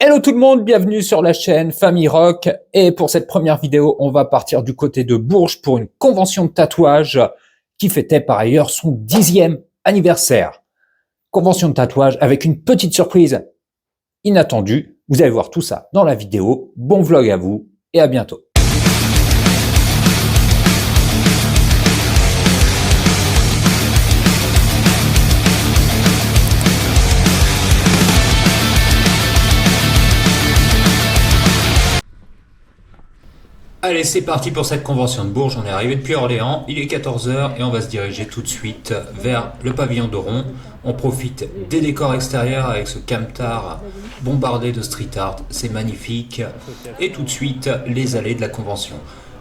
Hello tout le monde, bienvenue sur la chaîne Famille Rock. Et pour cette première vidéo, on va partir du côté de Bourges pour une convention de tatouage qui fêtait par ailleurs son 10e anniversaire. Convention de tatouage avec une petite surprise inattendue. Vous allez voir tout ça dans la vidéo. Bon vlog à vous et à bientôt. Allez, c'est parti pour cette convention de Bourges. On est arrivé depuis Orléans, il est 14 h et on va se diriger tout de suite vers le pavillon de Ron. On profite des décors extérieurs avec ce camtar bombardé de street art, c'est magnifique. Et tout de suite, les allées de la convention.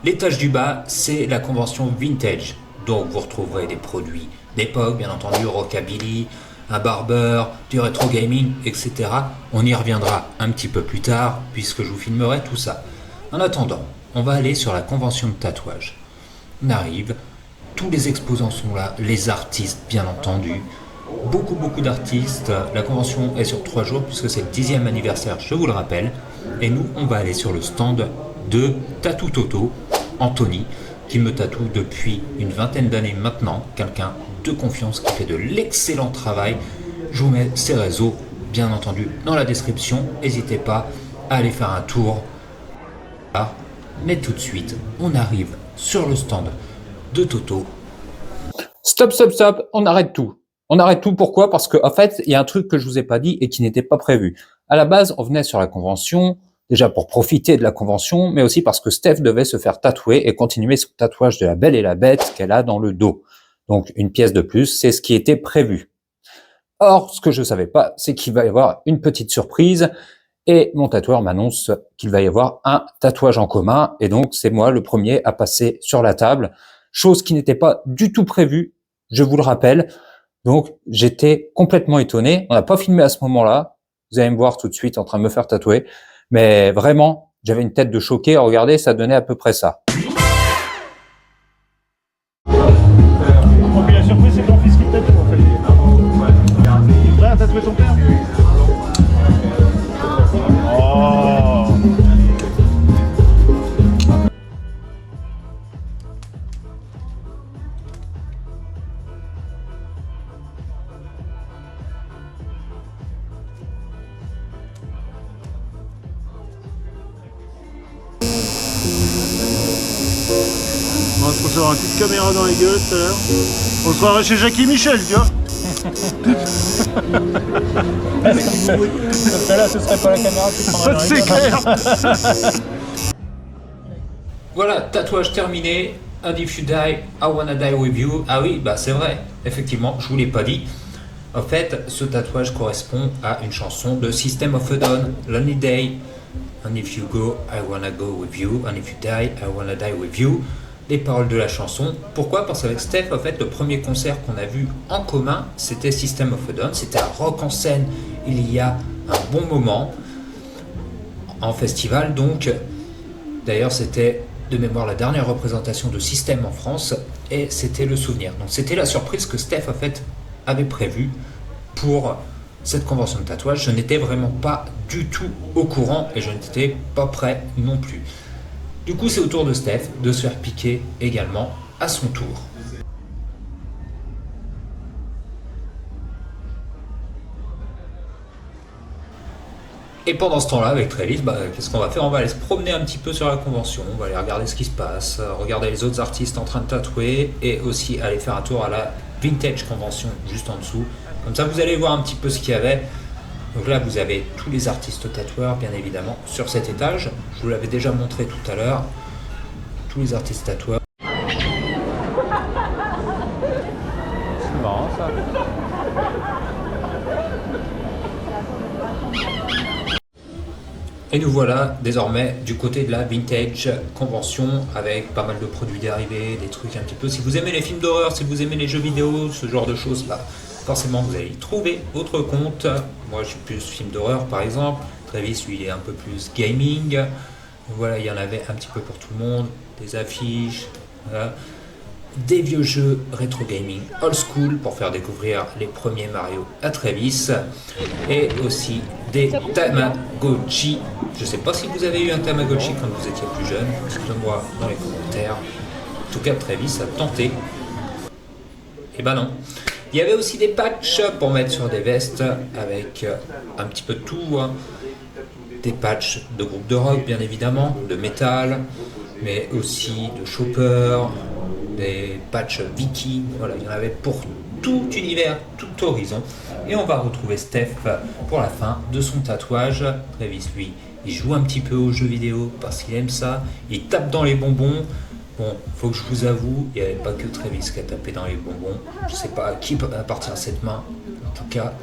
L'étage du bas, c'est la convention vintage. Donc vous retrouverez des produits d'époque, bien entendu, rockabilly, un barbeur, du rétro gaming, etc. On y reviendra un petit peu plus tard puisque je vous filmerai tout ça. En attendant, on va aller sur la convention de tatouage. On arrive, tous les exposants sont là, les artistes bien entendu, beaucoup d'artistes. La convention est sur 3 jours puisque c'est le 10e anniversaire, je vous le rappelle. Et nous, on va aller sur le stand de Tattoo Toto, Anthony, qui me tatoue depuis une vingtaine d'années maintenant. Quelqu'un de confiance qui fait de l'excellent travail. Je vous mets ses réseaux, bien entendu, dans la description. N'hésitez pas à aller faire un tour. Mais tout de suite, on arrive sur le stand de Toto. Stop, on arrête tout. On arrête tout, pourquoi? Parce qu'en fait, il y a un truc que je vous ai pas dit et qui n'était pas prévu. À la base, on venait sur la convention, déjà pour profiter de la convention, mais aussi parce que Steph devait se faire tatouer et continuer son tatouage de la Belle et la Bête qu'elle a dans le dos. Donc, une pièce de plus, c'est ce qui était prévu. Or, ce que je savais pas, c'est qu'il va y avoir une petite surprise. Et mon tatoueur m'annonce qu'il va y avoir un tatouage en commun. Et donc, c'est moi le premier à passer sur la table. Chose qui n'était pas du tout prévue, je vous le rappelle. Donc, j'étais complètement étonné. On n'a pas filmé à ce moment-là. Vous allez me voir tout de suite en train de me faire tatouer. Mais vraiment, j'avais une tête de choqué. Regardez, ça donnait à peu près ça. Donc la surprise, c'est ton fils qui tatoue en fait. T'es prêt à tatouer ton père? Oh. On se recevoir un coup de caméra dans les gueules tout à l'heure. On se croirait chez Jackie Michel, tu vois. Là, ce serait pas la caméra qui prendrait dans les C'est gueules. clair. Voilà, tatouage terminé. And if you die, I wanna die with you. Ah oui, bah c'est vrai. Effectivement, je vous l'ai pas dit. En fait, ce tatouage correspond à une chanson de System of a Down, Lonely Day. And if you go, I wanna go with you. And if you die, I wanna die with you. Les paroles de la chanson. Pourquoi? Parce qu'avec Steph, en fait, le premier concert qu'on a vu en commun, c'était System of a Down. C'était un rock en scène il y a un bon moment, en festival donc. D'ailleurs, c'était de mémoire la dernière représentation de System en France, et c'était le souvenir. Donc c'était la surprise que Steph, en fait, avait prévue pour cette convention de tatouage. Je n'étais vraiment pas du tout au courant, et je n'étais pas prêt non plus. Du coup, c'est au tour de Steph de se faire piquer également à son tour. Et pendant ce temps-là, avec Travis, qu'est-ce qu'on va faire? On va aller se promener un petit peu sur la convention, on va aller regarder ce qui se passe, regarder les autres artistes en train de tatouer, et aussi aller faire un tour à la Vintage Convention juste en dessous. Comme ça, vous allez voir un petit peu ce qu'il y avait. Donc là, vous avez tous les artistes tatoueurs, bien évidemment, sur cet étage. Je vous l'avais déjà montré tout à l'heure. Tous les artistes tatoueurs. C'est marrant ça. Et nous voilà désormais du côté de la Vintage Convention avec pas mal de produits dérivés, des trucs un petit peu. Si vous aimez les films d'horreur, si vous aimez les jeux vidéo, ce genre de choses, forcément vous allez y trouver votre compte. Moi je suis plus film d'horreur par exemple. Travis lui il est un peu plus gaming. Donc voilà, il y en avait un petit peu pour tout le monde. Des affiches, voilà. Des vieux jeux rétro gaming old school pour faire découvrir les premiers Mario à Travis, et aussi des Tamagotchi. Je sais pas si vous avez eu un Tamagotchi quand vous étiez plus jeune, dites-le-moi dans les commentaires. En tout cas, Travis a tenté. Et ben non. Il y avait aussi des patchs pour mettre sur des vestes avec un petit peu de tout. Hein. Des patchs de groupes de rock, bien évidemment, de métal, mais aussi de chopper, des patchs Viking. Voilà, il y en avait pour tout univers, tout horizon. Et on va retrouver Steph pour la fin de son tatouage. Travis, lui, il joue un petit peu aux jeux vidéo parce qu'il aime ça. Il tape dans les bonbons. Bon, faut que je vous avoue, il n'y avait pas que Travis qui a tapé dans les bonbons. Je sais pas à qui appartient cette main. En tout cas,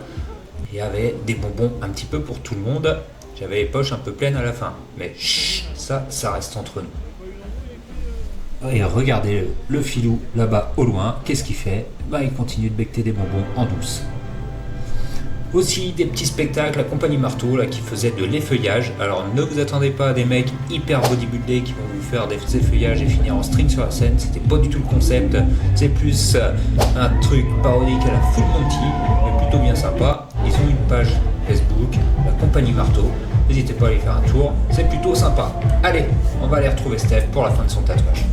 il y avait des bonbons un petit peu pour tout le monde. J'avais les poches un peu pleines à la fin. Mais chut, ça reste entre nous. Et regardez le filou là-bas au loin. Qu'est-ce qu'il fait? Il continue de becter des bonbons en douce. Aussi des petits spectacles, la compagnie Marteau là, qui faisait de l'effeuillage. Alors ne vous attendez pas à des mecs hyper bodybuildés qui vont vous faire des effeuillages et finir en string sur la scène. C'était pas du tout le concept. C'est plus un truc parodique à la Full Monty, mais plutôt bien sympa. Ils ont une page Facebook, la compagnie Marteau. N'hésitez pas à aller faire un tour, c'est plutôt sympa. Allez, on va aller retrouver Steph pour la fin de son tatouage.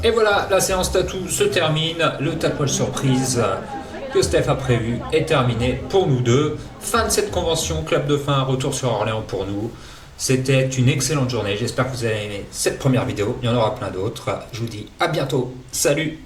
Et voilà, la séance tatou se termine. Le tatouage surprise que Steph a prévu est terminé pour nous deux. Fin de cette convention, clap de fin, retour sur Orléans pour nous. C'était une excellente journée. J'espère que vous avez aimé cette première vidéo. Il y en aura plein d'autres. Je vous dis à bientôt. Salut!